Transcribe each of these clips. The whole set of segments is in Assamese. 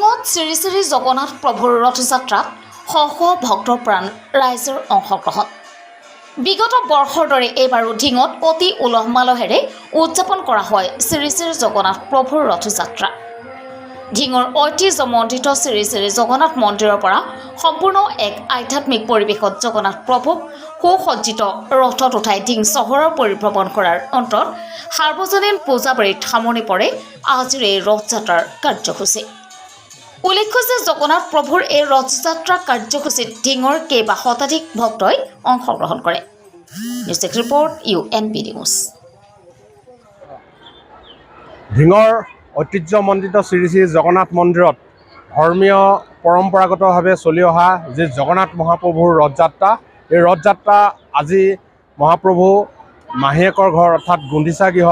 ঢিঙত শ্ৰী শ্ৰী জগন্নাথ প্ৰভুৰ ৰথযাত্ৰাত শ শ ভক্তৰ প্ৰাণ ৰাইজৰ অংশগ্ৰহণ। বিগত বৰ্ষৰ দৰে এইবাৰো ঢিঙত অতি উলহ মালহেৰে উদযাপন কৰা হয় শ্ৰী শ্ৰী জগন্নাথ প্ৰভুৰ ৰথযাত্ৰা। ঢিঙৰ ঐতিহ্যমণ্ডিত শ্ৰী শ্ৰী জগন্নাথ মন্দিৰৰ পৰা সম্পূৰ্ণ এক আধ্যাত্মিক পৰিৱেশত জগন্নাথ প্ৰভুক সুসজ্জিত ৰথত উঠাই ঢিং চহৰৰ পৰিভ্ৰমণ কৰাৰ অন্তত সাৰ্বজনীন পূজাবাৰীত সামৰণি পৰে আজিৰ এই ৰথযাত্ৰাৰ কাৰ্যসূচী। উল্লেখ্য যে জগন্নাথ প্ৰভুৰ এই ৰথযাত্ৰা কাৰ্যসূচীত ঢিঙৰ কেইবা শতাধিক ভক্তই অংশগ্ৰহণ কৰে। News desk report UNB news. ঢিঙৰ ঐতিহ্যমণ্ডিত শ্ৰী শ্ৰী জগন্নাথ মন্দিৰত ধৰ্মীয় পৰম্পৰাগতভাৱে চলি অহা যি জগন্নাথ মহাপ্ৰভুৰ ৰথযাত্ৰা, এই ৰথযাত্ৰা আজি মহাপ্ৰভু মাহীয়েকৰ ঘৰ অৰ্থাৎ গুণ্ডিচা গৃহ,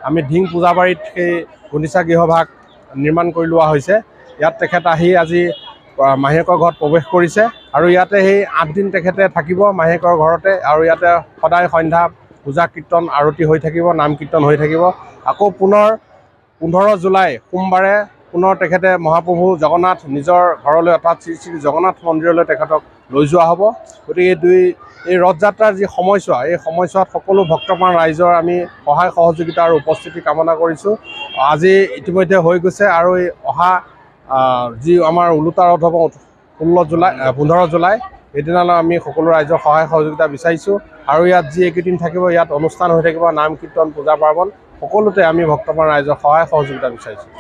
আমি ঢিং পূজাবাৰীত সেই গুণ্ডিচা গৃহভাগ নিৰ্মাণ কৰি লোৱা হৈছে। ইয়াত তেখেত আহি আজি মাহীয়েকৰ ঘৰত প্ৰৱেশ কৰিছে আৰু ইয়াতে সেই 8 দিন তেখেতে থাকিব মাহীয়েকৰ ঘৰতে আৰু ইয়াতে সদায় সন্ধ্যা পূজা কীৰ্তন আৰতি হৈ থাকিব, নাম কীৰ্তন হৈ থাকিব। আকৌ পুনৰ 15 জুলাই সোমবাৰে পুনৰ তেখেতে মহাপ্ৰভু জগন্নাথ নিজৰ ঘৰলৈ অৰ্থাৎ শ্ৰী শ্ৰী জগন্নাথ মন্দিৰলৈ তেখেতক লৈ যোৱা হ'ব। গতিকে এই ৰথযাত্ৰাৰ যি সময়ছোৱা, এই সময়ছোৱাত সকলো ভক্তপ্ৰাণ ৰাইজৰ আমি সহায় সহযোগিতা আৰু উপস্থিতি কামনা কৰিছোঁ। আজি ইতিমধ্যে হৈ গৈছে আৰু এই অহা যি আমাৰ ওলোটা ৰথ হ'ব 15 জুলাই, সেইদিনালৈ আমি সকলো ৰাইজৰ সহায় সহযোগিতা বিচাৰিছোঁ আৰু ইয়াত যি এইকেইদিন থাকিব, ইয়াত অনুষ্ঠান হৈ থাকিব, নাম কীৰ্তন পূজা পাৰ্বণ সকলোতে আমি ভক্তপ্ৰাণ ৰাইজৰ সহায় সহযোগিতা বিচাৰিছোঁ।